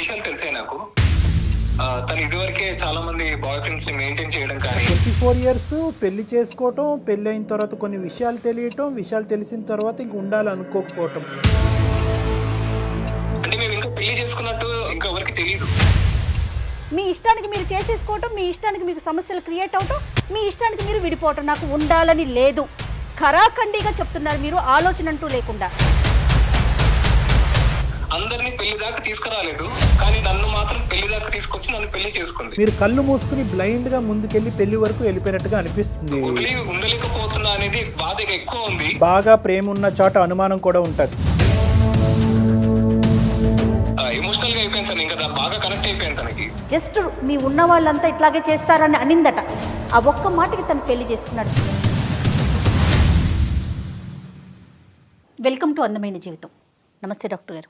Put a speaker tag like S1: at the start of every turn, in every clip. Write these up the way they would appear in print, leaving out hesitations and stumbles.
S1: విషయాలు తెలిసాయి నాకు. తను ఇదివరకే చాలా మంది బాయ్ ఫ్రెండ్స్ ని మెయింటైన్ చేయడం కానీ
S2: 24 ఇయర్స్ పెళ్లి చేసుకోవటం, పెళ్లి అయిన తర్వాత కొన్ని విషయాలు తెలియటం, విషయాలు తెలిసిన తర్వాత ఇంక ఉండాలనుకోకపోవటం.
S1: అంటే మేము ఇంకా పెళ్లి చేసుకున్నట్టు ఇంకా ఎవరికి తెలియదు.
S3: మీ ఇష్టానికి మీరు చేసేసుకోవటం, మీ ఇష్టానికి మీకు సమస్యలు క్రియేట్ అవటం, మీ ఇష్టానికి మీరు విడిపోవటం, నాకు ఉండాలని లేదు. ఖరాఖండిగా చెప్తున్నారు మీరు, ఆలోచన అంటూ లేకుండా.
S1: అందరినీ పెళ్లి దాకా తీసుకురాలేదు, కానీ నన్ను మాత్రం పెళ్లి దాకా తీసుకొచ్చి నన్ను పెళ్లి చేసుకుంది.
S2: మీరు కళ్ళు మూసుకుని బ్లైండ్ గా ముందుకెళ్లి పెళ్లి వరకు వెళ్ళిపోయినట్టుగా అనిపిస్తుంది.
S1: వదిలి ఉండలేకపోతున్నా అనేది బాధ ఎక్కువ ఉంది.
S2: బాగా ప్రేమ ఉన్న చోట అనుమానం కూడా ఉంటది.
S1: ఎమోషనల్ గా అయిపోయింది సార్, ఇంకా బాగా కనెక్ట్ అయిపోయాను తనకి.
S3: జస్ట్ మీ ఉన్న వాళ్ళంతా ఇట్లాగే చేస్తారని అనిందట. ఆ ఒక్క మాటకి తను పెళ్లి చేసుకున్నాడు. వెల్కమ్ టు అందమైన జీవితం. నమస్తే డాక్టర్ గారు.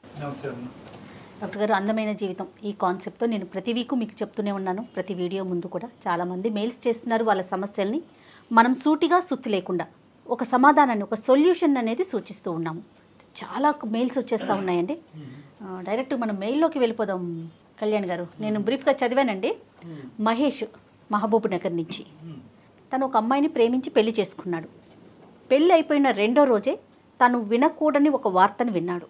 S3: డాక్టర్ గారు, అందమైన జీవితం ఈ కాన్సెప్ట్తో నేను ప్రతి వీకు మీకు చెప్తూనే ఉన్నాను. ప్రతి వీడియో ముందు కూడా చాలామంది మెయిల్స్ చేస్తున్నారు వాళ్ళ సమస్యల్ని. మనం సూటిగా సుత్తి లేకుండా ఒక సమాధానాన్ని, ఒక సొల్యూషన్ అనేది సూచిస్తూ ఉన్నాము. చాలా మెయిల్స్ వచ్చేస్తూ ఉన్నాయండి. డైరెక్ట్ మనం మెయిల్లోకి వెళ్ళిపోదాం. కళ్యాణ్ గారు, నేను బ్రీఫ్గా చదివానండి. మహేష్ మహబూబ్ నగర్ నుంచి తను ఒక అమ్మాయిని ప్రేమించి పెళ్లి చేసుకున్నాడు. పెళ్ళి అయిపోయిన రెండో రోజే తను వినకూడని ఒక వార్తను విన్నాడు.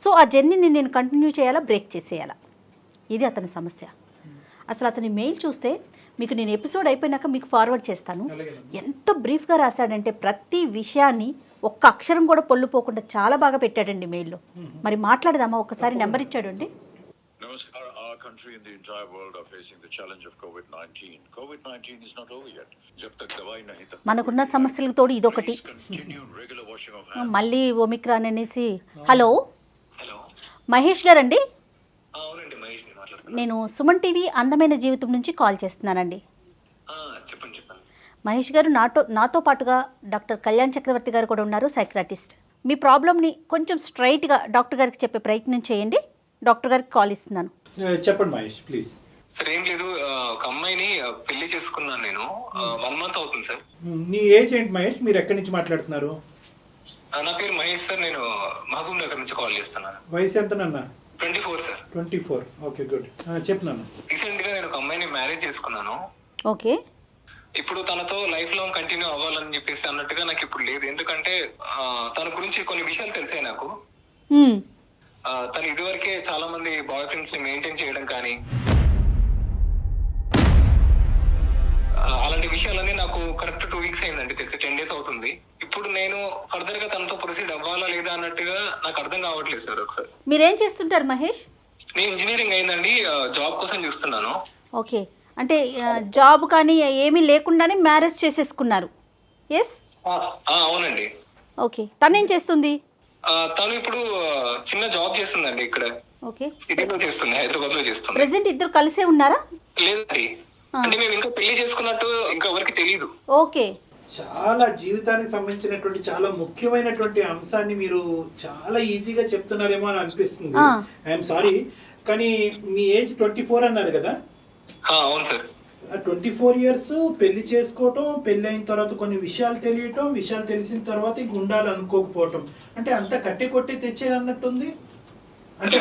S3: సో ఆ జర్నీని నేను కంటిన్యూ చేయాలా, బ్రేక్ చేసేయాలా, ఇది అతని సమస్య. అసలు అతని మెయిల్ చూస్తే మీకు నేను ఎపిసోడ్ అయిపోయినాక మీకు ఫార్వర్డ్ చేస్తాను. ఎంత బ్రీఫ్గా రాశాడంటే ప్రతి విషయాన్ని ఒక్క అక్షరం కూడా పొల్లుపోకుండా చాలా బాగా పెట్టాడండి మెయిల్లో. మరి మాట్లాడదామా? ఒకసారి నెంబర్ ఇచ్చాడండి.
S4: Namaskar. Our country and the entire world are facing the challenge of COVID-19. COVID-19 is not over yet. Jab tak dawai nahi tak
S3: మనకున్న సమస్యలకు తోడు ఇదొకటి.
S4: continue regular washing of hands.
S3: మళ్ళీ ఒమిక్రాన్ అనేసి. హలో
S1: హలో,
S3: మహేష్ గారండి,
S1: అవునండి మహేష్ ని మాట్లాడుతున్నాను.
S3: నేను సుమన్ టీవీ అందమైన జీవితం నుంచి కాల్ చేస్తున్నానండి.
S1: చెప్పండి.
S3: మహేష్ గారు, నాతో పాటుగా డాక్టర్ కళ్యాణ్ చక్రవర్తి గారు కూడా ఉన్నారు, సైక్రాటిస్ట్. మీ ప్రాబ్లమ్ని కొంచెం స్ట్రైట్గా డాక్టర్ గారికి చెప్పే ప్రయత్నం చేయండి. డాక్టర్ గారికి కాల్ ఇస్తున్నాను.
S2: చెప్పండి మహేష్ ప్లీజ్.
S1: సార్ ఏం లేదు, ఒక అమ్మాయిని పెళ్లి చేసుకున్నాను నేను. 1 month అవుతుంది సార్.
S2: నీ ఏజ్ ఏంటి మహేష్? మీరు ఎక్కడి నుంచి మాట్లాడుతున్నారు?
S1: నా పేరు మహేష్ సార్, నేను మహబూబ్ నగర్ నుంచి కాల్ చేస్తున్నాను.
S2: వయసు ఎంత నాన్న?
S1: 24 సార్.
S2: 24. Okay good. చెప్పు నాన్న.
S1: రీసెంట్ గా నేను ఒక అమ్మాయిని మ్యారేజ్ చేసుకున్నాను.
S3: ఓకే.
S1: ఇప్పుడు తనతో లైఫ్ లాంగ్ కంటిన్యూ అవ్వాలని చెప్పేసి అన్నట్టుగా నాకు ఇప్పుడు లేదు. ఎందుకంటే తన గురించి కొన్ని విషయాలు తెలిసాయి నాకు. తను ఇదివరకే చాలా మంది బాయ్ ఫ్రెండ్స్ ని మెయింటైన్ చేయడం కానీ అలాంటి విషయాలన్నీ నాకు కరెక్ట్ 2 weeks అయిందండి తెలిసి. 10 days అవుతుంది. ఇప్పుడు నేను ఫర్దర్ గా తనతో ప్రొసీడ్ అవ్వాలా లేదా అన్నట్టుగా నాకు అర్థం కావట్లేదు సార్. ఒకసారి
S3: మీరేం చేస్తుంటారు మహేష్?
S1: నేను ఇంజనీరింగ్ అయిందండి, జాబ్ కోసం చూస్తున్నాను.
S3: ఓకే, అంటే జాబ్ కానీ ఏమీ లేకుండానే మ్యారేజ్ చేసేసుకున్నారు. ఎస్,
S1: అవునండి.
S3: ఓకే. తనేం చేస్తుంది?
S1: తను ఇప్పుడు చిన్న జాబ్ చేస్తుందండి, ఇక్కడ
S3: ఓకే,
S1: సిటీలో చేస్తుంది, హైదరాబాద్ లో చేస్తుంది.
S3: ప్రెసెంట్ ఇద్దరు కలిసే ఉన్నారా?
S1: లేదండి, అంటే మేము ఇంకా పెళ్లి చేసుకున్నట్టు ఇంకా ఎవరికి తెలియదు.
S3: ఓకే.
S2: చాలా జీవితానికి సంబంధించినటువంటి చాలా ముఖ్యమైనటువంటి అంశాన్ని మీరు చాలా ఈజీగా చెప్తున్నారేమో అని అనిపిస్తుంది. ఐఎమ్ సారీ, కానీ మీ ఏజ్ 24 అన్నారు కదా?
S1: అవును సార్.
S2: 24 ఇయర్స్ పెళ్లి చేసుకోవటం, పెళ్లి అయిన తర్వాత కొన్ని విషయాలు తెలియటం, విషయాలు తెలిసిన తర్వాత ఇంక ఉండాలనుకోకపోవటం, అంటే అంతా కట్టి కొట్టి తెచ్చేయన్నట్టుంది. అంటే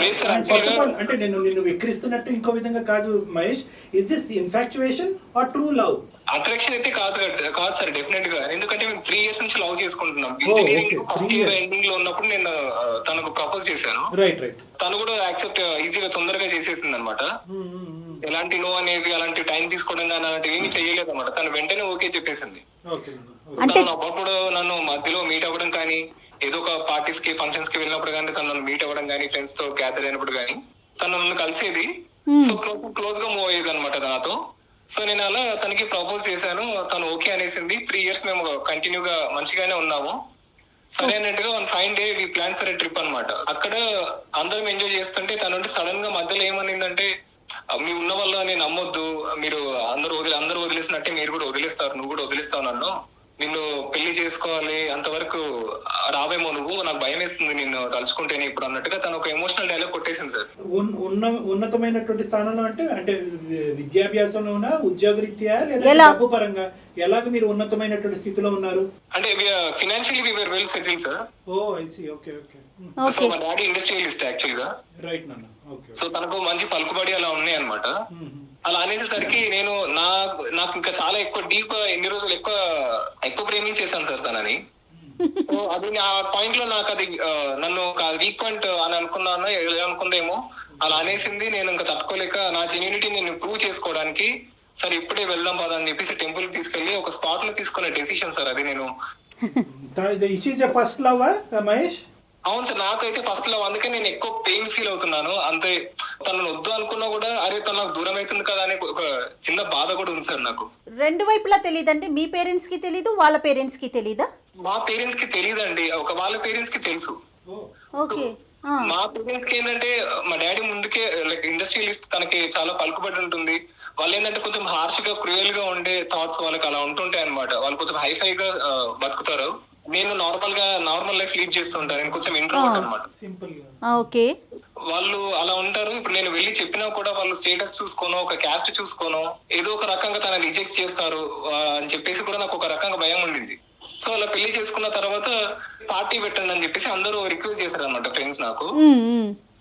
S2: అంటే నేను నిన్ను విక్రిస్తున్నట్టు ఇంకో విధంగా కాదు Mahesh. Is this infatuation or true love?
S1: Attraction అయితే కాదు సార్, డెఫినెట్ గా. ఎందుకంటే మేము 3 years నుంచి లవ్ చేసుకుంటున్నాం. ఇంజనీరింగ్ ఫస్ట్ ఇయర్ ఎండింగ్ లో ఉన్నప్పుడు నేను తనకు ప్రపోజ్ చేశాను.
S2: రైట్.
S1: తను కూడా యాక్సెప్ట్ ఈజీగా తొందరగా చేసేసింది అనమాట. ఎలాంటి నో అనేది, అలాంటి టైం తీసుకోవడం కానీ అలాంటివి ఏమీ చేయలేదు అనమాట. తను వెంటనే ఓకే చెప్పేసింది. తను అప్పుడు నన్ను మధ్యలో మీట్ అవ్వడం కానీ, ఏదో ఒక పార్టీస్ కి ఫంక్షన్స్ కి వెళ్ళినప్పుడు కానీ, తను నన్ను మీట్ అవ్వడం కానీ, ఫ్రెండ్స్ తో గ్యాదర్ అయినప్పుడు కానీ తను నన్ను కలిసేది. సో క్లోజ్ గా మూవ్ అయ్యేది అనమాట నాతో. సో నేను అలా తనకి ప్రపోజ్ చేశాను, తను ఓకే అనేసింది. 3 years మేము కంటిన్యూగా మంచిగానే ఉన్నాము. సరే అన్నట్టుగా one fine day we plan for a trip అనమాట. అక్కడ అందరం ఎంజాయ్ చేస్తుంటే తను సడన్ గా మధ్యలో ఏమనిందంటే, మీ ఉన్న వల్ల నేను నమ్మొద్దు, మీరు అందరూ వదిలేసినట్టే మీరు కూడా వదిలేస్తారు, నువ్వు కూడా వదిలేస్తావు నన్ను, నిన్ను పెళ్లి చేసుకోవాలి అంతవరకు రావేమో నువ్వు, నాకు భయం వేస్తుంది నిన్ను తలుచుకుంటేనే ఇప్పుడు అన్నట్టుగా తను ఒక ఎమోషనల్ డైలాగ్ కొట్టేసింది సార్.
S2: ఉన్నతమైనటువంటి స్థానంలో అంటే విద్యాభ్యాసంలోనా, ఉద్యోగరీత్యా లేదా డబ్బు పరంగా ఎలాగ మీరు ఉన్నతమైనటువంటి స్థితిలో ఉన్నారు?
S1: అంటే financially we were well settled sir.
S2: Oh I see. Okay.
S1: So మా డాడీ ఇండస్ట్రియలిస్ట్ యాక్చువల్ గా.
S2: రైట్ నాన్న.
S1: సో తనకు మంచి పలుకుబడి అలా ఉన్నాయి అనమాట. అలా అనేసరికి నేను నాకు ఇంకా చాలా ఎక్కువ డీప్ ఎన్ని రోజులు ఎక్కువ ప్రేమించేశాను సార్ తనని. సో అది ఆ పాయింట్ లో నాకు అది నన్ను ఒక వీక్ పాయింట్ అని అనుకున్నాను, ఎలా అనుకుందేమో అలా అనేసింది. నేను ఇంకా తట్టుకోలేక నా జెన్యూనిటీ నేను ప్రూవ్ చేసుకోవడానికి సరే ఇప్పుడే వెళ్దాం పదా అని చెప్పేసి టెంపుల్ కి తీసుకెళ్లి ఒక స్పాట్ లో తీసుకునే డెసిషన్ సార్ అది. నేను
S2: ఫస్ట్ లవ్ మహేష్?
S1: అవును సార్, నాకైతే ఫస్ట్ లవ్. అందుకే నేను ఎక్కువ పెయిన్ ఫీల్ అవుతున్నాను. అంతే తనను వద్దు అనుకున్నా కూడా అరే తను నాకు దూరం అవుతుంది కదా అనే ఒక చిన్న బాధ కూడా ఉంది సార్ నాకు.
S3: రెండు వైపులా తెలియదండి, మీ పేరెంట్స్ కి తెలీదు, వాళ్ళ పేరెంట్స్ కి తెలీదా?
S1: మా పేరెంట్స్ కి తెలియదండి, వాళ్ళ పేరెంట్స్ కి తెలుసు.
S3: ఓకే.
S1: మా పేరెంట్స్ కి ఏంటంటే మా డాడీ ముందుకే లైక్ ఇండస్ట్రియలిస్ట్, తనకి చాలా పలుకుబడి ఉంటుంది. వాళ్ళు ఏంటంటే కొంచెం హార్ష్ గా క్రూయల్ గా ఉండే థాట్స్ వాళ్ళకి అలా ఉంటుంటాయి అనమాట. వాళ్ళు కొంచెం హైఫై గా బతుకుతారు. నేను నార్మల్ లైఫ్ లీడ్ చేస్తుంటాను. నేను కొంచెం ఇంట్రోవర్ట్ అనమాట.
S3: ఓకే.
S1: వాళ్ళు అలా ఉంటారు. ఇప్పుడు నేను వెళ్ళి చెప్పినా కూడా వాళ్ళు స్టేటస్ చూసుకోనో ఒక క్యాస్ట్ చూసుకోనో ఏదో ఒక రకంగా తన రిజెక్ట్ చేస్తారు అని చెప్పేసి కూడా నాకు ఒక రకంగా భయం ఉండింది. సో అలా పెళ్లి చేసుకున్న తర్వాత పార్టీ పెట్టండి అని చెప్పేసి అందరూ రిక్వెస్ట్ చేశారు అనమాట ఫ్రెండ్స్ నాకు.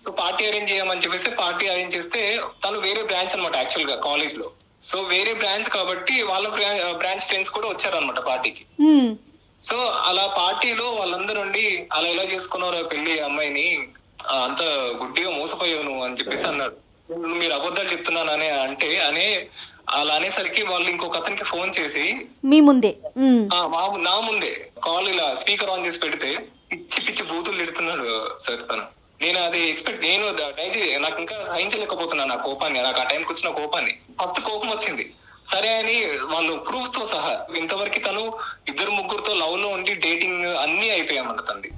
S1: సో పార్టీ అరేంజ్ చేయమని చెప్పేసి పార్టీ అరేంజ్ చేస్తే తను వేరే బ్రాంచ్ అనమాట యాక్చువల్ గా కాలేజ్ లో. సో వేరే బ్రాంచ్ కాబట్టి వాళ్ళ బ్రాంచ్ ఫ్రెండ్స్ కూడా వచ్చారనమాట పార్టీకి. సో అలా పార్టీలో వాళ్ళందరూ ఉండి అలా ఎలా చేసుకున్నారు పెళ్లి అమ్మాయిని, అంత గుడ్డిగా మోసపోయావు నువ్వు అని చెప్పేసి అన్నారు. మీరు అబద్ధాలు చెప్తున్నానని అనే అలా అనేసరికి వాళ్ళు ఇంకొక అతనికి ఫోన్ చేసి
S3: మీ ముందే
S1: నా ముందే కాల్ ఇలా స్పీకర్ ఆన్ చేసి పెడితే పిచ్చి బూతులు తిడుతున్నాడు సార్ తను. నేను అది నాకు ఇంకా సహించలేకపోతున్నాను ఆ కోపాన్ని, నాకు ఆ టైంకి వచ్చిన కోపాన్ని. ఫస్ట్ కోపం వచ్చింది సరే అని వాళ్ళు ప్రూఫ్స్ తో సహా ఇంతవరకు తను 2-3 లవ్ లో ఉండి డేటింగ్ అన్ని అయిపోయామంట తంది.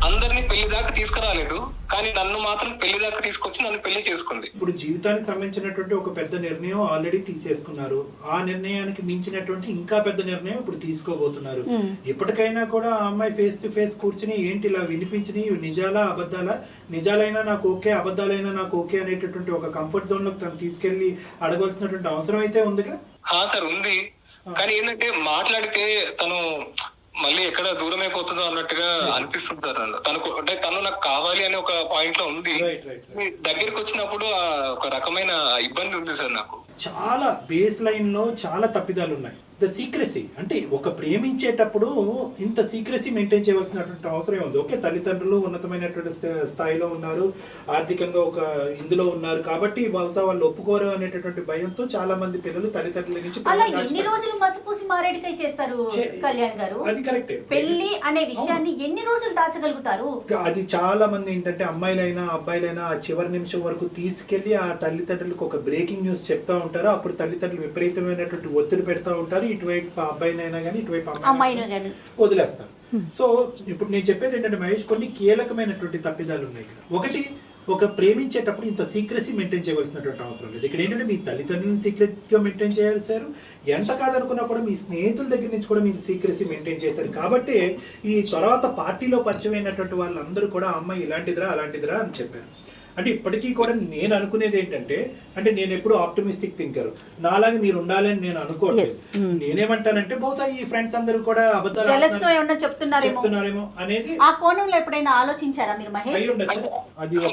S1: అందరినీ పెళ్లి దాకా తీసుకురాలేదు, కానీ నన్ను మాత్రం పెళ్లి దాకా తీసుకొచ్చి నన్ను పెళ్లి చేసుకుంది.
S2: ఇప్పుడు జీవితానికి సంబంధించినటువంటి ఒక పెద్ద నిర్ణయం ఆల్రెడీ తీసేసుకున్నారు. ఆ నిర్ణయానికి మించినటువంటి ఇంకా పెద్ద నిర్ణయం ఇప్పుడు తీసుకోబోతున్నారు. ఇప్పటికైనా కూడా ఆ అమ్మాయి ఫేస్ టు ఫేస్ కూర్చుని ఏంటి ఇలా వినిపించినవి నిజాలా అబద్ధాలా, నిజాలైనా నాకు ఓకే అబద్ధాలైనా నాకు ఓకే అనేటటువంటి ఒక కంఫర్ట్ జోన్ లోకి తను తీసుకెళ్లి అడగాల్సినటువంటి అవసరం అయితే ఉందిగా?
S1: సార్ ఉంది, కానీ ఏంటంటే మాట్లాడితే తను మళ్ళీ ఎక్కడ దూరం అయిపోతుందో అన్నట్టుగా అనిపిస్తుంది సార్. తను నాకు కావాలి అనే ఒక పాయింట్ లో ఉంది. దగ్గరికి వచ్చినప్పుడు ఒక రకమైన ఇబ్బంది ఉంది సార్ నాకు.
S2: చాలా బేస్ లైన్ లో చాలా తప్పిదాలు ఉన్నాయి. ద సీక్రెసీ అంటే ఒక ప్రేమించేటప్పుడు ఇంత సీక్రెసీ మెయింటైన్ చేయవలసినటువంటి అవసరం ఉంది. ఓకే, తల్లిదండ్రులు ఉన్నతమైనటువంటి స్థాయిలో ఉన్నారు, ఆర్థికంగా ఒక ఇందులో ఉన్నారు కాబట్టి బహుశా వాళ్ళు ఒప్పుకోరు అనేటటువంటి భయంతో చాలా మంది పిల్లలు తల్లిదండ్రుల నుంచి
S3: ఎన్ని రోజులు మసిపూసి మారేడికాయ చేస్తారు కళ్యాణ్ గారు?
S2: అది కరెక్టే.
S3: పెళ్లి అనే విషయాన్ని ఎన్ని రోజులు దాచగలుగుతారు?
S2: అది చాలా మంది ఏంటంటే అమ్మాయిలైనా అబ్బాయిలైనా ఆ చివరి నిమిషం వరకు తీసుకెళ్లి ఆ తల్లిదండ్రులకు ఒక బ్రేకింగ్ న్యూస్ చెప్తా ఉంటారు. అప్పుడు తల్లిదండ్రులు విపరీతమైనటువంటి ఒత్తిడి పెడతా ఉంటారు. ఇటువైపు అబ్బాయినైనా కానీ ఇటువైపు అమ్మాయినైనా వదిలేస్తారు. సో ఇప్పుడు నేను చెప్పేది ఏంటంటే మహేష్, కొన్ని కీలకమైనటువంటి తప్పిదాలు ఉన్నాయి ఇక్కడ. ఒకటి, ఒక ప్రేమించేటప్పుడు ఇంత సీక్రెసీ మెయింటైన్ చేయవలసినటువంటి అవసరం లేదు. ఇక్కడ ఏంటంటే మీ తల్లిదండ్రులను సీక్రెట్ గా మెయింటైన్ చేశారు, ఎంత కాదనుకున్నా కూడా మీ స్నేహితుల దగ్గర నుంచి కూడా మీరు సీక్రెసీ మెయింటైన్ చేశారు. కాబట్టి ఈ తర్వాత పార్టీలో పరిచయం అయినటువంటి వాళ్ళందరూ కూడా అమ్మాయి ఇలాంటిదిరా అలాంటిదిరా అని చెప్పారు. అంటే ఇప్పటికీ కూడా నేను అనుకునేది ఏంటంటే, అంటే నేను ఎప్పుడు ఆప్టమిస్టిక్ థింకర్, నాలాగా మీరు ఉండాలని నేను అనుకోవట్లేదు. నేనేమంటానంటే బహుశా ఈ ఫ్రెండ్స్ అందరూ కూడా అబద్ధాలు చెప్తున్నారేమో అనేది
S3: ఆ కోణంలో ఎప్పుడైనా ఆలోచించారా మీరు మహేష్?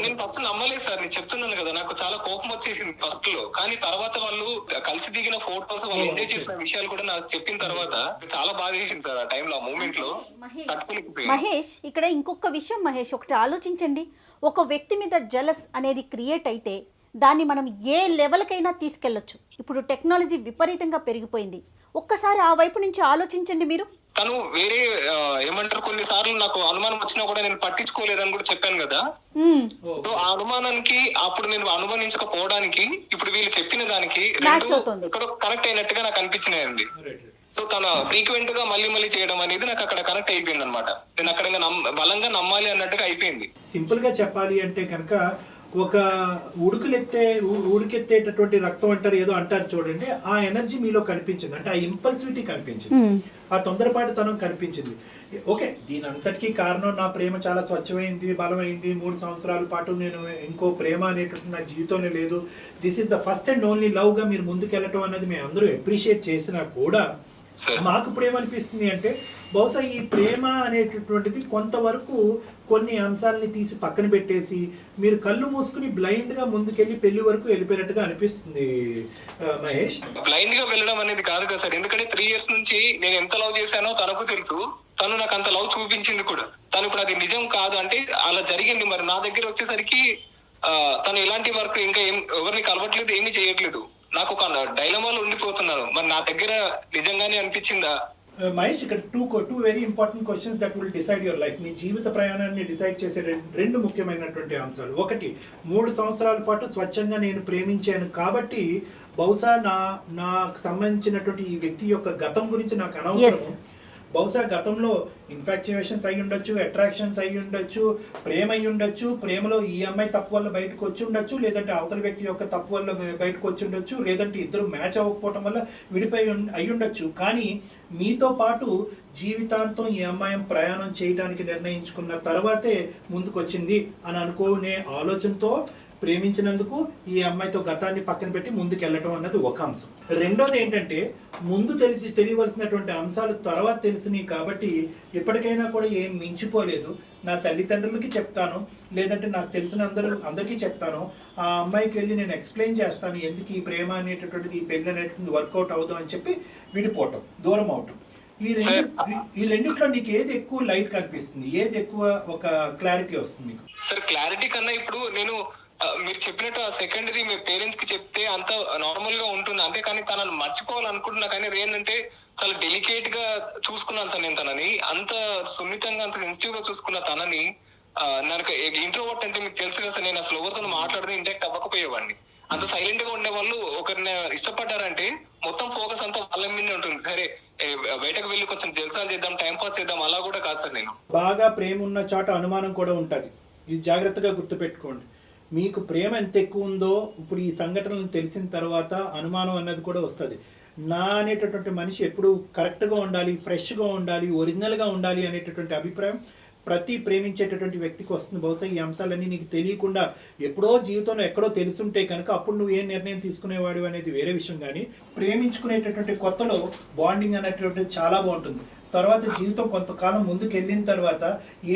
S1: నేను ఫస్ట్ నమ్మలేదు సార్, నేను చెప్తున్నాను కదా, నాకు చాలా కోపం వచ్చేసింది ఫస్ట్ లో. కానీ తర్వాత వాళ్ళు కలిసి దిగిన ఫోటోస్, వాళ్ళు ఎంజాయ్ చేసిన విషయాలు కూడా నాకు చెప్పిన తర్వాత చాలా బాధ చేసింది సార్ ఆ టైంలో, ఆ మూమెంట్ లో.
S3: మహేష్, ఇక్కడ ఇంకొక విషయం మహేష్, ఒకటి ఆలోచించండి. ఒక వ్యక్తి మీద జలస్ అనేది క్రియేట్ అయితే దాన్ని మనం ఏ లెవెల్కైనా తీసుకెళ్లొచ్చు. ఇప్పుడు టెక్నాలజీ విపరీతంగా పెరిగిపోయింది. ఒక్కసారి ఆ వైపు నుంచి ఆలోచించండి మీరు.
S1: తను వేరే ఏమంటారు, కొన్నిసార్లు నాకు అనుమానం వచ్చినా కూడా నేను పట్టించుకోలేదని కూడా చెప్పాను కదా. సో ఆ అనుమానానికి అప్పుడు నేను అనుమానించకపోవడానికి ఇప్పుడు వీళ్ళు చెప్పిన దానికి ఎక్కడో కనెక్ట్ అయినట్టుగా నాకు అనిపించినాయండి. సో తన ఫ్రీక్వెంట్ గా మళ్ళీ చేయడం అనేది నాకు అక్కడ కనెక్ట్ అయిపోయింది అనమాట. నేను అక్కడ బలంగా నమ్మాలి అన్నట్టుగా అయిపోయింది.
S2: సింపుల్ గా చెప్పాలి అంటే కనుక ఒక ఉడికెత్తేటటువంటి రక్తం అంటారు, ఏదో అంటారు చూడండి, ఆ ఎనర్జీ మీలో కనిపించింది. అంటే ఆ ఇంపల్సివిటీ కనిపించింది, ఆ తొందరపాటుతనం కనిపించింది. ఓకే, దీని అంతటికీ కారణం నా ప్రేమ చాలా స్వచ్ఛమైంది, బలమైంది, 3 సంవత్సరాల పాటు నేను ఇంకో ప్రేమ అనేటువంటి నా జీవితంలో లేదు, this is the first and only love గా మీరు ముందుకెళ్ళటం అనేది మేము అందరూ అప్రిషియేట్ చేసినా కూడా
S1: సరే.
S2: మాకు ఇప్పుడు ఏమనిపిస్తుంది అంటే బహుశా ఈ ప్రేమ అనేటటువంటిది కొంతవరకు కొన్ని అంశాలని తీసి పక్కన పెట్టేసి మీరు కళ్ళు మూసుకుని బ్లైండ్ గా ముందుకెళ్ళి పెళ్లి వరకు వెళ్ళిపోయినట్టుగా అనిపిస్తుంది మహేష్.
S1: బ్లైండ్ గా వెళ్ళడం అనేది కాదు కదా సార్, ఎందుకంటే 3 years నుంచి నేను ఎంత లవ్ చేశానో తనకు తెలుసు, తను నాకు అంత లవ్ చూపించింది కూడా. తను ఇప్పుడు అది నిజం కాదు అంటే అలా జరిగింది. మరి నా దగ్గర వచ్చేసరికి తను ఎలాంటి వర్క్ ఇంకా ఎవరిని కలవట్లేదు, ఏమీ చేయట్లేదు. నాకు ఒక డైలమాలో ఉండిపోతున్నాను. మరి నా దగ్గర నిజంగానే అనిపించిందా?
S2: మహేష్, ఇక్కడ two very important questions that will decide your life. మీ జీవిత ప్రయాణాన్ని డిసైడ్ చేసే రెండు ముఖ్యమైనటువంటి అంశాలు. ఒకటి, 3 సంవత్సరాల పాటు స్వచ్ఛంగా నేను ప్రేమించాను కాబట్టి బహుశా నాకు సంబంధించినటువంటి ఈ వ్యక్తి యొక్క గతం గురించి నాకు అనవసరం. బహుశా గతంలో ఇన్ఫాక్చుయేషన్స్ అయి ఉండొచ్చు, అట్రాక్షన్స్ అయి ఉండొచ్చు, ప్రేమ అయి ఉండొచ్చు. ప్రేమలో ఈ అమ్మాయి తప్పు వల్ల బయటకు వచ్చి ఉండొచ్చు, లేదంటే అవతల వ్యక్తి యొక్క తప్పు వల్ల బయటకు వచ్చి ఉండొచ్చు, లేదంటే ఇద్దరు మ్యాచ్ అవ్వకపోవటం వల్ల విడిపోయి అయి ఉండొచ్చు. కానీ మీతో పాటు జీవితాంతం ఈ అమ్మాయి ప్రయాణం చేయడానికి నిర్ణయించుకున్న తర్వాతే ముందుకు వచ్చింది అని అనుకునే ఆలోచనతో ప్రేమించినందుకు ఈ అమ్మాయితో గతాన్ని పక్కన పెట్టి ముందుకు వెళ్ళటం అన్నది ఒక అంశం. రెండోది ఏంటంటే ముందు తెలియవలసినటువంటి అంశాలు తర్వాత తెలిసినాయి కాబట్టి ఇప్పటికైనా కూడా ఏం మించిపోలేదు. నా తల్లిదండ్రులకి చెప్తాను, లేదంటే నాకు తెలిసిన అందరికీ చెప్తాను. ఆ అమ్మాయికి వెళ్ళి నేను ఎక్స్ప్లెయిన్ చేస్తాను ఎందుకు ఈ ప్రేమ అనేటటువంటిది, ఈ పెళ్లి అనేటువంటిది వర్కౌట్ అవుతాం అని చెప్పి విడిపోవటం, దూరం అవటం. ఈ రెండిట్లో నీకు ఏది ఎక్కువ లైట్ కనిపిస్తుంది, ఏది ఎక్కువ ఒక క్లారిటీ వస్తుంది మీకు?
S1: సార్, క్లారిటీ కన్నా ఇప్పుడు నేను మీరు చెప్పినట్టు ఆ సెకండరీ మీ పేరెంట్స్ కి చెప్తే అంత నార్మల్ గా ఉంటుంది అంటే, కానీ తనను మర్చిపోవాలనుకుంటున్నా. కానీ ఏంటంటే చాలా డెలికేట్ గా చూసుకున్నాను సార్ నేను తనని, అంత సున్నితంగా అంత సెన్సిటివ్ గా చూసుకున్న తనని. నాకు ఇంట్రోవర్ట్ అంటే మీకు తెలుసు కదా సార్, నేను అసలు ఎవరితో మాట్లాడితే ఇంటాక్ట్ అవ్వకపోయేవాడిని. అంత సైలెంట్ గా ఉండే వాళ్ళు ఒకరిని ఇష్టపడ్డారంటే మొత్తం ఫోకస్ అంతా వాళ్ళ మీద ఉంటుంది. సరే బయటకు వెళ్ళి కొంచెం జల్సాలు చేద్దాం, టైం పాస్ చేద్దాం, అలా కూడా కాదు సార్. నేను
S2: బాగా ప్రేమ ఉన్న చోట అనుమానం కూడా ఉంటుంది. ఇది జాగ్రత్తగా గుర్తుపెట్టుకోండి. మీకు ప్రేమ ఎంత ఎక్కువ ఉందో ఇప్పుడు ఈ సంఘటనలు తెలిసిన తర్వాత అనుమానం అన్నది కూడా వస్తుంది. నా అనేటటువంటి మనిషి ఎప్పుడు కరెక్ట్గా ఉండాలి, ఫ్రెష్గా ఉండాలి, ఒరిజినల్గా ఉండాలి అనేటటువంటి అభిప్రాయం ప్రతి ప్రేమించేటటువంటి వ్యక్తికి వస్తుంది. బహుశా ఈ అంశాలన్నీ నీకు తెలియకుండా ఎప్పుడో జీవితంలో ఎక్కడో తెలుసుంటే కనుక అప్పుడు నువ్వు ఏం నిర్ణయం తీసుకునేవాడు అనేది వేరే విషయం. కానీ ప్రేమించుకునేటటువంటి కొత్తలో బాండింగ్ అనేటటువంటిది చాలా బాగుంటుంది. తర్వాత జీవితం కొంతకాలం ముందుకు వెళ్ళిన తర్వాత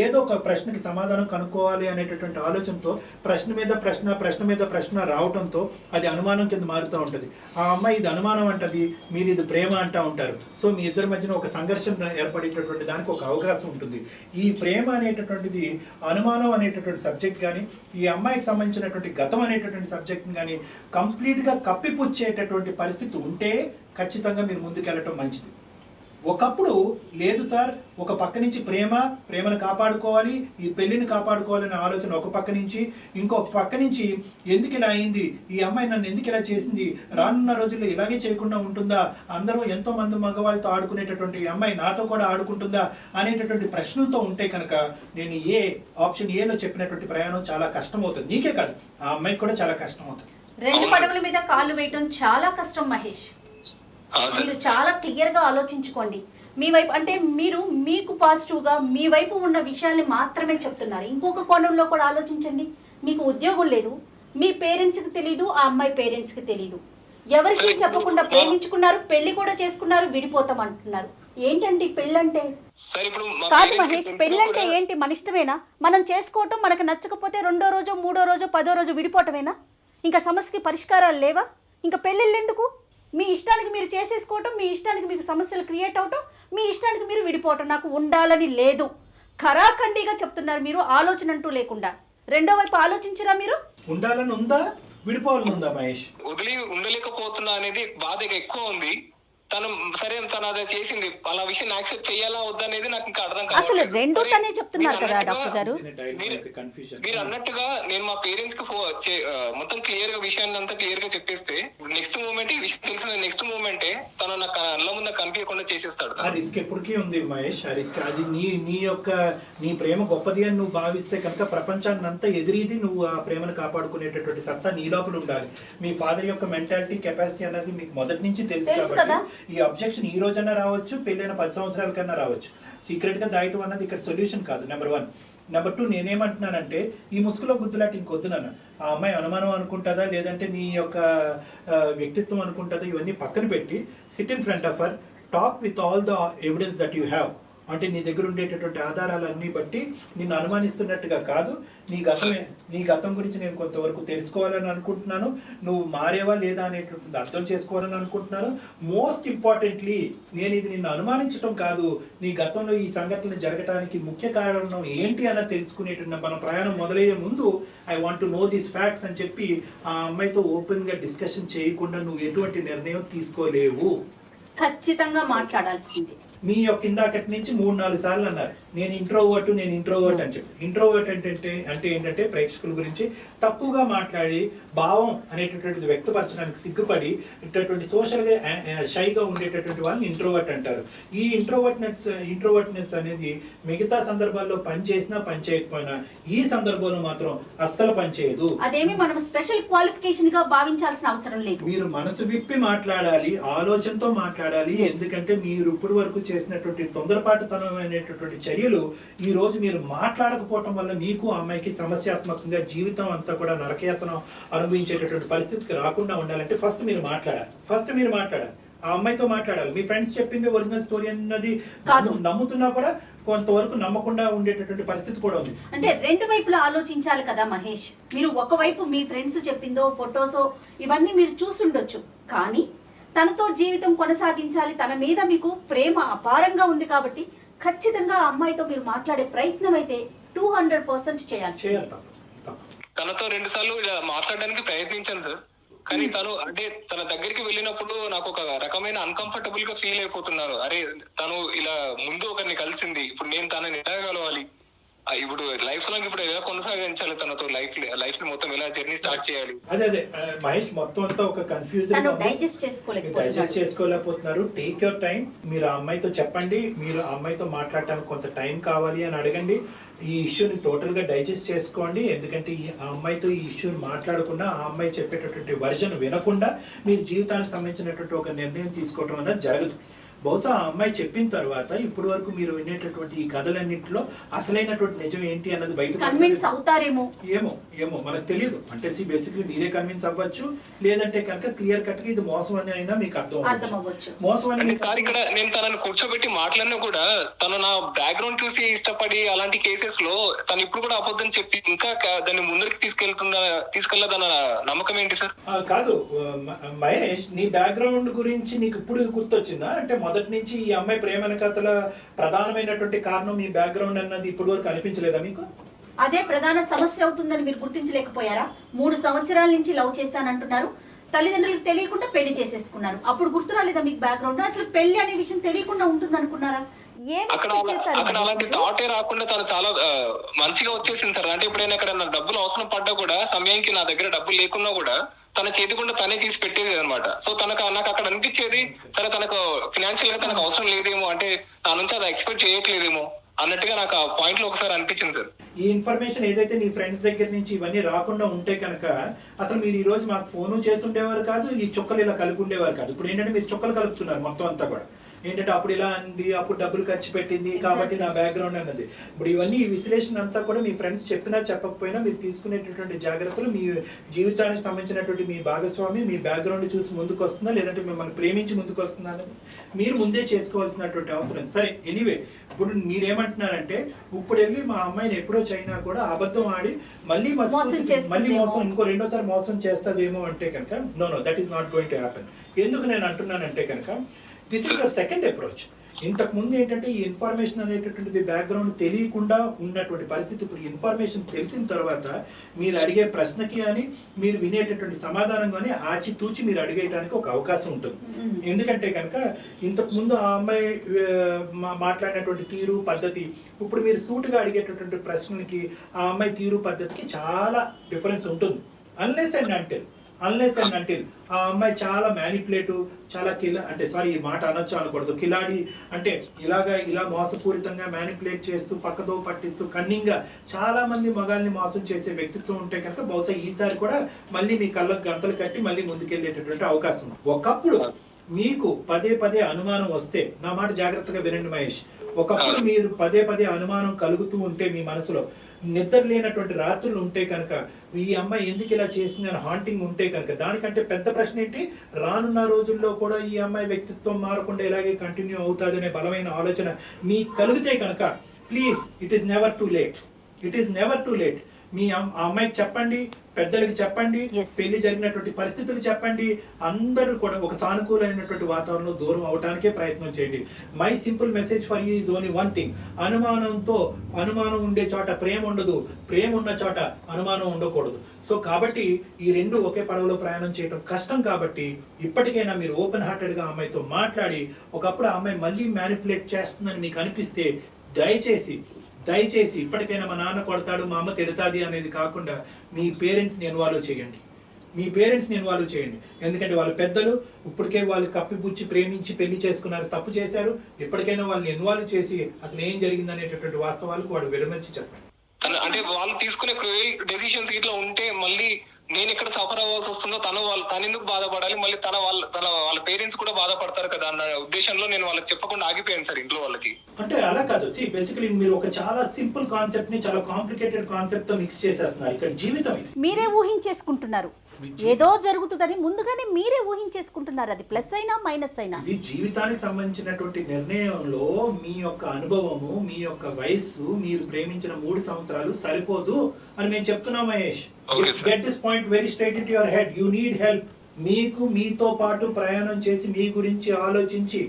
S2: ఏదో ఒక ప్రశ్నకి సమాధానం కనుక్కోవాలి అనేటటువంటి ఆలోచనతో ప్రశ్న మీద ప్రశ్న రావడంతో అది అనుమానం కింద మారుతూ ఉంటుంది. ఆ అమ్మాయి ఇది అనుమానం అంటది, మీరు ఇది ప్రేమ అంటూ ఉంటారు. సో మీ ఇద్దరి మధ్యన ఒక సంఘర్షణ ఏర్పడేటటువంటి దానికి ఒక అవకాశం ఉంటుంది. ఈ ప్రేమ అనేటటువంటిది అనుమానం అనేటటువంటి సబ్జెక్ట్ కానీ, ఈ అమ్మాయికి సంబంధించినటువంటి గతం అనేటటువంటి సబ్జెక్ట్ని కానీ కంప్లీట్గా కప్పిపుచ్చేటటువంటి పరిస్థితి ఉంటే ఖచ్చితంగా మీరు ముందుకెళ్ళటం మంచిది. ఒకప్పుడు లేదు సార్, ఒక పక్క నుంచి ప్రేమను కాపాడుకోవాలి, ఈ పెళ్లిని కాపాడుకోవాలనే ఆలోచన ఒక పక్క నుంచి, ఇంకొక పక్క నుంచి ఎందుకు ఇలా అయింది, ఈ అమ్మాయి నన్ను ఎందుకు ఇలా చేసింది, రానున్న రోజుల్లో ఇలాగే చేయకుండా ఉంటుందా, అందరూ ఎంతో మంది మగవాళ్ళతో ఆడుకునేటటువంటి ఈ అమ్మాయి నాతో కూడా ఆడుకుంటుందా అనేటటువంటి ప్రశ్నలతో ఉంటే కనుక నేను ఆప్షన్ ఏలో చెప్పినటువంటి ప్రయాణం చాలా కష్టం అవుతుంది. నీకే కాదు, ఆ అమ్మాయికి కూడా చాలా కష్టం అవుతుంది.
S3: 2 పడవల మీద కాళ్ళు వేయటం చాలా కష్టం మహేష్. మీరు చాలా క్లియర్ గా ఆలోచించుకోండి. మీ వైపు అంటే మీకు పాజిటివ్ గా మీ వైపు ఉన్న విషయాల్ని మాత్రమే చెప్తున్నారు. ఇంకొక కోణంలో కూడా ఆలోచించండి. మీకు ఉద్యోగం లేదు, మీ పేరెంట్స్ కి తెలీదు, ఆ అమ్మాయి పేరెంట్స్ కి తెలీదు, ఎవరికి చెప్పకుండా ప్రేమించుకున్నారు, పెళ్లి కూడా చేసుకున్నారు, విడిపోతాం అంటున్నారు. ఏంటండి పెళ్ళంటే? కాదు మహేష్, పెళ్ళంటే ఏంటి? మన ఇష్టమేనా? మనం చేసుకోవటం, మనకు నచ్చకపోతే 2వ రోజు 3వ రోజు 10వ రోజు విడిపోవటమేనా? ఇంకా సమస్యకి పరిష్కారాలు లేవా? ఇంకా పెళ్ళిళ్ళు ఎందుకు? మీ ఇష్టానికి మీరు చేసేసుకోవటం, మీ ఇష్టానికి మీకు సమస్యలు క్రియేట్ అవటం, మీ ఇష్టానికి మీరు విడిపోవటం. నాకు ఉండాలని లేదు, ఖరాఖండిగా చెప్తున్నారు మీరు, ఆలోచన అంటూ లేకుండా. రెండో వైపు ఆలోచించరా మీరు?
S2: ఉండాలని ఉందా, విడిపోవాలని ఉందా మహేష్?
S1: వదిలి ఉండలేకపోతున్నా అనేది బాధ ఎక్కువ ఉంది. తను అదే చేసింది, అలా విషయం యాక్సెప్ట్ చేయాలా వద్దా అనేది నాకు ఇంకా అర్థం కాదు.
S3: అసలు రెండో తనే చెప్తున్నారు కదా డాక్టర్ గారు.
S1: మీరు అన్నట్టుగా నేను మా పేరెంట్స్ కి మొత్తం క్లియర్ గా విషయాన్ని అంతా క్లియర్ గా చెప్పేస్తే నెక్స్ట్ మూమెంట్ విషయం తెలిసిన నెక్స్ట్ మూమెంటే తను నా కళ్ళ ముందు కనిపించకుండా చేసేస్తాడు.
S2: ఆ రిస్క్ ఎప్పటికీ ఉంది మహేష్. ఆ రిస్క్ అది నీ ప్రేమ గొప్పది అని నువ్వు భావిస్తే కనుక ప్రపంచాన్ని అంతా ఎదిరిది నువ్వు ఆ ప్రేమను కాపాడుకునేటటువంటి సత్తా నీ లోపల ఉండాలి. మీ ఫాదర్ యొక్క మెంటాలిటీ, కెపాసిటీ అనేది మీకు మొదటి నుంచి తెలుసు కాబట్టి ఈ అబ్జెక్షన్ ఈ రోజన్నా రావచ్చు, పెళ్ళైన 10 సంవత్సరాల కన్నా రావచ్చు. సీక్రెట్ గా దాయటం అన్నది ఇక్కడ సొల్యూషన్ కాదు. నెంబర్ 1. నెంబర్ 2, నేనేమంటున్నానంటే ఈ ముసుగులో గుద్దులాట ఇంకొద్దునన్న. ఆ అమ్మాయి అనుమానం అనుకుంటుందా, లేదంటే నీ యొక్క వ్యక్తిత్వం అనుకుంటుందా, ఇవన్నీ పక్కన పెట్టి SIT in front of her, talk with all the evidence that you have. అంటే నీ దగ్గర ఉండేటటువంటి ఆధారాలన్నీ బట్టి నిన్ను అనుమానిస్తున్నట్టుగా కాదు, నీ గతం గురించి నేను కొంతవరకు తెలుసుకోవాలని అనుకుంటున్నాను, నువ్వు మారేవా లేదా అనేటువంటిది అర్థం చేసుకోవాలని అనుకుంటున్నాను. మోస్ట్ ఇంపార్టెంట్లీ నేను ఇది నిన్ను అనుమానించడం కాదు, నీ గతంలో ఈ సంఘటనలు జరగడానికి ముఖ్య కారణం ఏంటి అన్నది తెలుసుకునేటువంటి మన ప్రయాణం మొదలయ్యే ముందు I want to know these facts అని చెప్పి ఆ అమ్మాయితో ఓపెన్ గా డిస్కషన్ చేయకుండా నువ్వు ఎటువంటి నిర్ణయం తీసుకోలేవు.
S3: ఖచ్చితంగా మాట్లాడాల్సింది.
S2: మీ యొక్క ఇందాకటి నుంచి 3-4 సార్లు అన్నారు నేను ఇంట్రోవర్ట్ అని చెప్పి. ఇంట్రోవర్ట్ అంటే ఏంటంటే ప్రేక్షకుల గురించి తక్కువగా మాట్లాడి భావం అనేటటువంటిది వ్యక్తపరచడానికి సిగ్గుపడి ఇటువంటి సోషల్ గా షైగా ఉండేటటువంటి వాళ్ళని ఇంట్రోవర్ట్ అంటారు. ఈ ఇంట్రోవర్ట్నెస్ అనేది మిగతా సందర్భాల్లో పని చేసినా పని చేయకపోయినా ఈ సందర్భంలో మాత్రం అస్సలు పని చేయదు.
S3: అదేమి మనం స్పెషల్ క్వాలిఫికేషన్ గా భావించాల్సిన అవసరం లేదు.
S2: మీరు మనసు విప్పి మాట్లాడాలి, ఆలోచనతో మాట్లాడాలి. ఎందుకంటే మీరు ఇప్పటి వరకు చేసినటువంటి తొందరపాటుతనం అనేటటువంటి చర్యలు ఈ రోజు మీరు మాట్లాడకపోవటం వల్ల మీకు అమ్మాయికి సమస్యాత్మకంగా జీవితం అంతా కూడా నరకయాతన అనుభవించేటటువంటి పరిస్థితికి రాకుండా ఉండాలంటే ఫస్ట్ మీరు మాట్లాడాలి. ఆ అమ్మాయితో మాట్లాడాలి. మీ ఫ్రెండ్స్ చెప్పింది ఒరిజినల్ స్టోరీ అన్నది నమ్ముతున్నా కూడా కొంతవరకు నమ్మకుండా ఉండేటటువంటి పరిస్థితి కూడా ఉంది.
S3: అంటే రెండు వైపులా ఆలోచించాలి కదా మహేష్. మీరు ఒకవైపు మీ ఫ్రెండ్స్ చెప్పిందో ఫొటోసో ఇవన్నీ మీరు చూసుండొచ్చు, కానీ తనతో జీవితం కొనసాగించాలి, తన మీద మీకు ప్రేమ అపారంగా ఉంది కాబట్టి ఖచ్చితంగా ఆ అమ్మాయితో మీరు మాట్లాడే ప్రయత్నం అయితే 200% చేయాలి.
S1: తనతో 2 సార్లు ఇలా మాట్లాడడానికి ప్రయత్నించాను సార్, కానీ తను అంటే తన దగ్గరికి వెళ్ళినప్పుడు నాకు ఒక రకమైన అన్కంఫర్టబుల్ గా ఫీల్ అయిపోతున్నాను. అరే తను ఇలా ముందు ఒకరిని కలిసింది, ఇప్పుడు నేను తనని ఎలా కలవాలి, ఇప్పుడు లైఫ్ లాంగ్ ఇప్పుడు ఎలా కొనసాగించాలి, తనతో లైఫ్ ని మొత్తం ఎలా జర్నీ స్టార్ట్ చేయాలి.
S2: అదే మహేష్ మొత్తం అంతా ఒక కన్ఫ్యూజన్
S3: డైజెస్ట్
S2: చేసుకోలేకపోతున్నారు. Take your time. మీరు ఆ అమ్మాయితో చెప్పండి, మీరు ఆ అమ్మాయితో మాట్లాడటానికి కొంత టైం కావాలి అని అడగండి. ఈ ఇష్యూని టోటల్ గా డైజెస్ట్ చేసుకోండి. ఎందుకంటే ఆ అమ్మాయితో ఈ ఇష్యూని మాట్లాడకుండా ఆ అమ్మాయి చెప్పేటటువంటి వర్జన్ వినకుండా మీరు జీవితానికి సంబంధించినటువంటి ఒక నిర్ణయం తీసుకోవడం అనేది జరగదు. బహుశా ఆ అమ్మాయి చెప్పిన తర్వాత ఇప్పటి వరకు మీరు వినేటటువంటి ఈ కథలన్నింటిలో అసలైనటువంటి నిజం ఏంటి అన్నది బయట
S3: కన్విన్స్ అవుతారేమో.
S2: ఏమో మనకు తెలియదు. అంటే బేసిక్లీ మీరే కన్విన్స్ అవ్వచ్చు, లేదంటే కనుక క్లియర్ కట్ గా ఇది మోసం అని అయినా మీకు అర్థం అవ్వచ్చు. మోసం అని
S1: ఇక్కడ నేను తనని కూర్చోబెట్టి మాట్లాడినా కూడా తను నా బ్యాక్గ్రౌండ్ చూసి ఇష్టపడి అలాంటి కేసెస్ లో తను ఇప్పుడు కూడా అబద్ధం చెప్పి ఇంకా దాన్ని ముందరికి తీసుకెళ్లదన్న నమ్మకం ఏంటి సార్?
S2: కాదు మహేష్, నీ బ్యాక్గ్రౌండ్ గురించి నీకు ఇప్పుడు గుర్తొచ్చిందా? అంటే మొదటి నుంచి ఈ అమ్మాయి ప్రేమ కథల ప్రధానమైనటువంటి కారణం మీ బ్యాక్గ్రౌండ్ అన్నది ఇప్పటి వరకు అనిపించలేదా మీకు?
S3: అదే ప్రధాన సమస్య అవుతుందని మీరు గుర్తించలేకపోయారా? 3 సంవత్సరాల నుంచి లవ్ చేశానంటున్నారు, తల్లిదండ్రులకు తెలియకుండా పెళ్లి చేసేసుకున్నారు. అప్పుడు గుర్తు రాలేదా మీకు బ్యాక్గ్రౌండ్? అసలు పెళ్లి అనే విషయం తెలియకుండా ఉంటుంది అనుకున్నారా?
S1: అక్కడ అలాంటి థాటే రాకుండా తను చాలా మంచిగా వచ్చేసింది సార్. అంటే ఎప్పుడైనా ఇక్కడ నాకు డబ్బులు అవసరం పడ్డా కూడా సమయానికి నా దగ్గర డబ్బులు లేకున్నా కూడా తన చేతికుండా తనే తీసి పెట్టేది అనమాట. సో నాకు అక్కడ అనిపించేది సరే తనకు ఫినాన్షియల్ గా తనకు అవసరం లేదేమో, అంటే నా నుంచి అది ఎక్స్పెక్ట్ చేయట్లేదేమో అన్నట్టుగా నాకు ఆ పాయింట్ లో ఒకసారి అనిపించింది సార్.
S2: ఈ ఇన్ఫర్మేషన్ ఏదైతే నీ ఫ్రెండ్స్ దగ్గర నుంచి ఇవన్నీ రాకుండా ఉంటే కనుక అసలు మీరు ఈ రోజు మాకు ఫోను చేసి ఉండేవారు కాదు, ఈ చుక్కలు ఇలా కలిపి ఉండేవారు కాదు. ఇప్పుడు ఏంటంటే మీరు చుక్కలు కలుపుతున్నారు మొత్తం అంతా కూడా. ఏంటంటే అప్పుడు ఇలా అంది, అప్పుడు డబ్బులు ఖర్చు పెట్టింది కాబట్టి నా బ్యాక్గ్రౌండ్ అన్నది. ఇప్పుడు ఇవన్నీ ఈ విశ్లేషణ అంతా కూడా మీ ఫ్రెండ్స్ చెప్పినా చెప్పకపోయినా మీరు తీసుకునేటటువంటి జాగ్రత్తలు మీ జీవితానికి సంబంధించినటువంటి మీ భాగస్వామి మీ బ్యాక్గ్రౌండ్ చూసి ముందుకు వస్తుందా, లేదంటే మిమ్మల్ని ప్రేమించి ముందుకు వస్తుందా అనేది మీరు ముందే చేసుకోవాల్సినటువంటి అవసరం. సరే ఎనీవే, ఇప్పుడు మీరేమంటున్నారంటే ఇప్పుడు వెళ్ళి మా అమ్మాయిని ఎప్పుడో చైనా కూడా అబద్ధం ఆడి మళ్ళీ మోసం ఇంకో రెండోసారి మోసం చేస్తుందేమో అంటే కనుక know that is not going to happen. ఎందుకు నేను అంటున్నానంటే కనుక this is your second approach. ఇంతకు ముందు ఏంటంటే ఈ ఇన్ఫర్మేషన్ అనేటటువంటిది బ్యాక్గ్రౌండ్ తెలియకుండా ఉన్నటువంటి పరిస్థితి. ఇప్పుడు ఇన్ఫర్మేషన్ తెలిసిన తర్వాత మీరు అడిగే ప్రశ్నకి అని మీరు వినేటటువంటి సమాధానం కానీ ఆచితూచి మీరు అడిగేయడానికి ఒక అవకాశం ఉంటుంది. ఎందుకంటే కనుక ఇంతకు ముందు ఆ అమ్మాయి మాట్లాడినటువంటి తీరు పద్ధతి ఇప్పుడు మీరు సూటుగా అడిగేటటువంటి ప్రశ్నకి ఆ అమ్మాయి తీరు పద్ధతికి చాలా డిఫరెన్స్ ఉంటుంది. అన్లెస్ అండ్ అంటిల్ ఆ అమ్మాయి చాలా మ్యానిపులేటివ్, చాలా ఈ మాట అనొచ్చు అనకూడదు, కిలాడి అంటే ఇలా మోసపూరితంగా మ్యానిపులేట్ చేస్తూ పక్కదో పట్టిస్తూ కన్నింగ్గా చాలా మంది మగాల్ని మోసం చేసే వ్యక్తిత్వం ఉంటే కనుక బహుశా ఈసారి కూడా మళ్ళీ మీ కళ్ళకు గంతలు కట్టి మళ్ళీ ముందుకెళ్ళేటటువంటి అవకాశం ఉంది. ఒకప్పుడు మీకు పదే అనుమానం వస్తే, నా మాట జాగ్రత్తగా వినండి మహేష్, ఒకప్పుడు మీరు పదే అనుమానం కలుగుతూ ఉంటే మీ మనసులో నిద్ర లేనటువంటి రాత్రులు ఉంటే కనుక, ఈ అమ్మాయి ఎందుకు ఇలా చేసింది అని హాంటింగ్ ఉంటే కనుక, దానికంటే పెద్ద ప్రశ్న ఏంటి, రానున్న రోజుల్లో కూడా ఈ అమ్మాయి వ్యక్తిత్వం మారకుండా ఇలాగే కంటిన్యూ అవుతుంది అనే బలమైన ఆలోచన మీకు కలిగితే కనుక, please, it is never too late. It is never too late. మీ ఆ అమ్మాయికి చెప్పండి, పెద్దలకి చెప్పండి, పెళ్లి జరిగినటువంటి పరిస్థితులు చెప్పండి, అందరూ కూడా ఒక సానుకూలమైనటువంటి వాతావరణంలో దూరం అవడానికే ప్రయత్నం చేయండి. My simple message for you is only one thing. అనుమానం ఉండే చోట ప్రేమ ఉండదు, ప్రేమ ఉన్న చోట అనుమానం ఉండకూడదు. సో కాబట్టి ఈ రెండు ఒకే పడవలో ప్రయాణం చేయడం కష్టం. కాబట్టి ఇప్పటికైనా మీరు ఓపెన్ హార్టెడ్ గా అమ్మాయితో మాట్లాడి, ఒకప్పుడు ఆ అమ్మాయి మళ్ళీ మ్యానిపులేట్ చేస్తుందని మీకు అనిపిస్తే దయచేసి ఇప్పటికైనా మా నాన్న కొడతాడు, మా అమ్మ తిడతాది అనేది కాకుండా మీ పేరెంట్స్ని ఇన్వాల్వ్ చేయండి. ఎందుకంటే వాళ్ళ పెద్దలు ఇప్పటికే వాళ్ళు కప్పిపుచ్చి ప్రేమించి పెళ్లి చేసుకున్నారు, తప్పు చేశారు. ఇప్పటికైనా వాళ్ళని ఇన్వాల్వ్ చేసి అసలు ఏం జరిగింది అనేటటువంటి వాస్తవాలకు వాడు విడమర్చి చెప్పండి.
S1: అంటే వాళ్ళు తీసుకునే డెసిషన్స్ ఇట్లా ఉంటే మళ్ళీ నేను ఇక్కడ సఫర్ అవ్వాల్సి వస్తుందో, తను ఎందుకు బాధపడాలి, మళ్ళీ వాళ్ళ పేరెంట్స్ కూడా బాధపడతారు కదా అన్న ఉద్దేశంలో నేను వాళ్ళకి చెప్పకుండా ఆగిపోయాను సార్ ఇంట్లో వాళ్ళకి.
S2: అంటే అలా కాదు, బేసికలీ మీరు ఒక చాలా సింపుల్ కాన్సెప్ట్ ని చాలా కాంప్లికేటెడ్ కాన్సెప్ట్ తో మిక్స్ చేసేస్తున్నారు. ఇక్కడ జీవితం
S3: మీరే ఊహించేసుకుంటున్నారు, ఏదో జరుగుతుందని ముందుగానే మీరే ఊహించేసుకుంటున్నారు. అది ప్లస్ అయినా మైనస్ అయినా
S2: ఇది జీవితానికి సంబంధించినటువంటి నిర్ణయంలో మీ యొక్క అనుభవము, మీ యొక్క వయస్సు, మీరు ప్రేమించిన 3 సంవత్సరాలు సరిపోదు అని మేము చెప్తున్నాం Mahesh. Get this point very straight in your head. You need help. మీతో పాటు ప్రయాణం చేసి మీ గురించి ఆలోచించి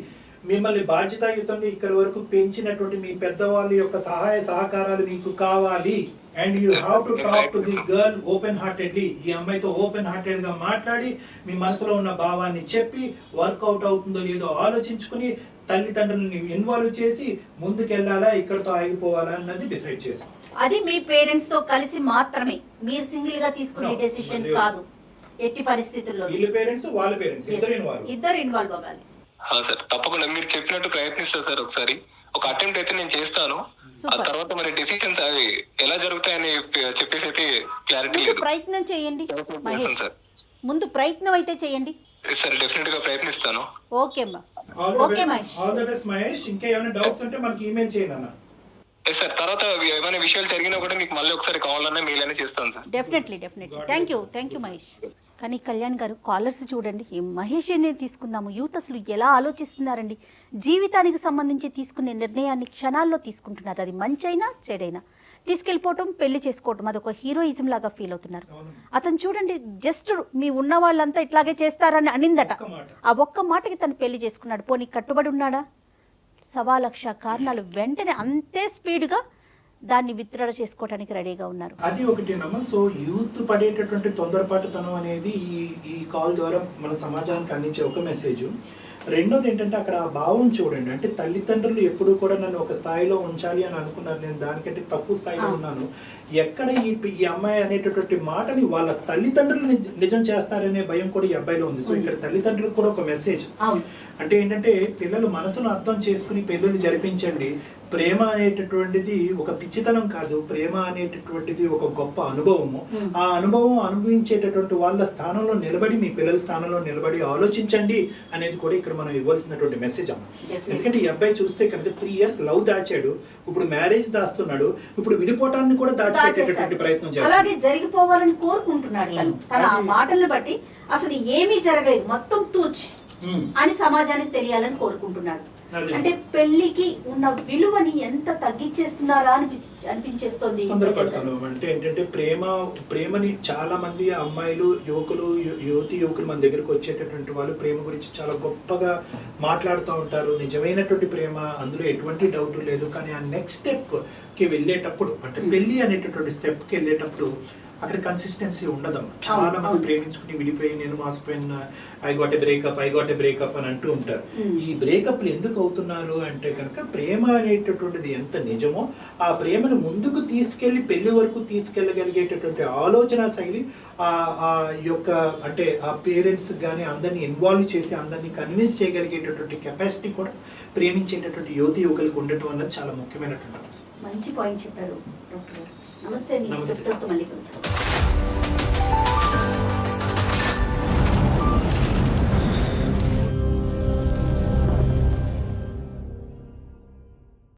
S2: మిమ్మల్ని బాధ్యతాయుతంగా ఇక్కడి వరకు పెంచినటువంటి మీ పెద్దవాళ్ళ యొక్క సహాయ సహకారాలు మీకు కావాలి. And you have to talk to this girl open heartedly. ఈ అమ్మాయితో ఓపెన్ హార్టెడ్ గా మాట్లాడి మీ మనసులో ఉన్న భావాన్ని చెప్పి వర్కౌట్ అవుతుందో లేదో ఆలోచించుకుని తల్లిదండ్రులని ఇన్వాల్వ్ చేసి ముందుకెళ్లాలా, ఇక్కడతో ఆగిపోవాలా అన్నది డిసైడ్ చేసుకోండి.
S3: అది మీ పేరెంట్స్ తో కలిసి మాత్రమే, మీరు సింగిల్ గా తీసుకునే డెసిషన్ కాదు. ఎట్టి పరిస్థితుల్లో
S2: వీళ్ళ పేరెంట్స్ వాళ్ళ పేరెంట్స్
S3: ఇద్దరు ఇన్వాల్వ్ అవ్వాలి.
S1: సార్ తప్పకుండా మీరు చెప్పినట్టు ప్రయత్నిస్తా సార్. ఒకసారి ఒక అటెంప్ట్ అయితే నేను చేస్తాను. ఆ తర్వాత మరి డెసిషన్స్ అవి ఎలా జరుగుతాయని చెప్పేసి అయితే క్లారిటీ లేదు.
S3: ప్రయత్నం చేయండి
S1: సార్,
S3: ముందు ప్రయత్నం అయితే చేయండి
S1: సార్. డెఫినెట్ గా ప్రయత్నిస్తాను.
S3: ఓకే
S2: మహేష్. ఇంకా ఏమైనా డౌట్స్ ఉంటే మనకి ఈమెయిల్ చేయండి అన్న.
S1: సార్ తర్వాత ఏమైనా విషయాలు జరిగినా కూడా మీకు మళ్ళీ ఒకసారి కావాలన్నా మెయిల్ అనేది చేస్తాను sir.
S3: Definitely. Thank you Mahesh. కానీ కళ్యాణ్ గారు, కాలర్స్ చూడండి, ఈ మహేష్ అనే తీసుకుందాము. యూత్ అసలు ఎలా ఆలోచిస్తున్నారండి, జీవితానికి సంబంధించి తీసుకునే నిర్ణయాన్ని క్షణాల్లో తీసుకుంటున్నారు. అది మంచైనా చెడైనా తీసుకెళ్ళిపోవటం, పెళ్లి చేసుకోవటం, అదొక హీరోయిజం లాగా ఫీల్ అవుతున్నారు. అతను చూడండి, జస్ట్ మీ ఉన్న వాళ్ళంతా ఇట్లాగే చేస్తారని అనిందట. ఆ ఒక్క మాటకి తను పెళ్లి చేసుకున్నాడు. పోనీ కట్టుబడి ఉన్నాడా? 1,00,000 కారణాలు వెంటనే అంతే స్పీడ్గా దాన్ని విత్డ్రా చేసుకోవడానికి రెడీగా ఉన్నారు.
S2: అది ఒకటేనమ్మా. సో యూత్ పడేటటువంటి తొందరపాటుతనం అనేది ఈ కాల్ ద్వారా మన సమాజానికి అందించే ఒక మెసేజ్. రెండోది ఏంటంటే అక్కడ ఆ భావం చూడండి. అంటే తల్లిదండ్రులు ఎప్పుడు కూడా నన్ను ఒక స్థాయిలో ఉంచాలి అని అనుకున్నారు, నేను దానికంటే తక్కువ స్థాయిలో ఉన్నాను. ఎక్కడ ఈ అమ్మాయి అనేటటువంటి మాటని వాళ్ళ తల్లిదండ్రులు నిజం చేస్తారనే భయం కూడా ఈ అబ్బాయిలో ఉంది. సో ఇక్కడ తల్లిదండ్రులకు కూడా ఒక మెసేజ్ అంటే ఏంటంటే, పిల్లలు మనసును అర్థం చేసుకుని పెళ్ళిళ్ళు జరిపించండి. ప్రేమ అనేటటువంటిది ఒక పిచ్చితనం కాదు, ప్రేమ అనేటటువంటిది ఒక గొప్ప అనుభవము. ఆ అనుభవం అనుభవించేటటువంటి వాళ్ళ స్థానంలో నిలబడి, మీ పిల్లల స్థానంలో నిలబడి ఆలోచించండి అనేది కూడా ఇక్కడ మనం ఇవ్వాల్సినటువంటి మెసేజ్ అమ్మ. ఎందుకంటే ఈ అబ్బాయి చూస్తే కనుక 3 years లవ్ దాచాడు, ఇప్పుడు మ్యారేజ్ దాస్తున్నాడు, ఇప్పుడు విడిపోవటాన్ని కూడా దాచిపెట్టేటటువంటి ప్రయత్నం చేస్తాడు.
S3: అలాగే జరిగిపోవాలని కోరుకుంటున్నాడు తన మాటలను బట్టి. అసలు ఏమీ జరగలేదు, మొత్తం తూచి అని సమాజానికి తెలియాలని కోరుకుంటున్నాడు. అంటే పెళ్లికి ఉన్న విలువని ఎంత తగ్గించేస్తున్నారా అనిపించేస్తుంది.
S2: అంటే ఏంటంటే ప్రేమని చాలా మంది అమ్మాయిలు, యువకులు మన దగ్గరకు వచ్చేటటువంటి వాళ్ళు ప్రేమ గురించి చాలా గొప్పగా మాట్లాడుతూ ఉంటారు. నిజమైనటువంటి ప్రేమ, అందులో ఎటువంటి డౌట్ లేదు. కానీ ఆ నెక్స్ట్ స్టెప్ కి వెళ్ళేటప్పుడు, అంటే పెళ్లి అనేటటువంటి స్టెప్ కి వెళ్ళేటప్పుడు అక్కడ కన్సిస్టెన్సీ ఉండదమ్మా. చాలా మంది ప్రేమించుకుని విడిపోయి, నేను మాసిపోయిన, ఐ గాట్ ఏ బ్రేకప్ అని అంటూ ఉంటారు. ఈ బ్రేకప్లు ఎందుకు అవుతున్నారు అంటే కనుక, ప్రేమ అనేటటువంటిది ఎంత నిజమో ఆ ప్రేమను ముందుకు తీసుకెళ్లి పెళ్లి వరకు తీసుకెళ్లగలిగేటటువంటి ఆలోచన శైలి, ఆ యొక్క అంటే ఆ పేరెంట్స్ కానీ అందరినీ ఇన్వాల్వ్ చేసి అందరినీ కన్విన్స్ చేయగలిగేటటువంటి కెపాసిటీ కూడా ప్రేమించేటటువంటి యువకులకు ఉండటం అన్నది చాలా ముఖ్యమైనటువంటి అంశం.
S3: మంచి పాయింట్ చెప్పారు డాక్టర్ గారు. నమస్తే.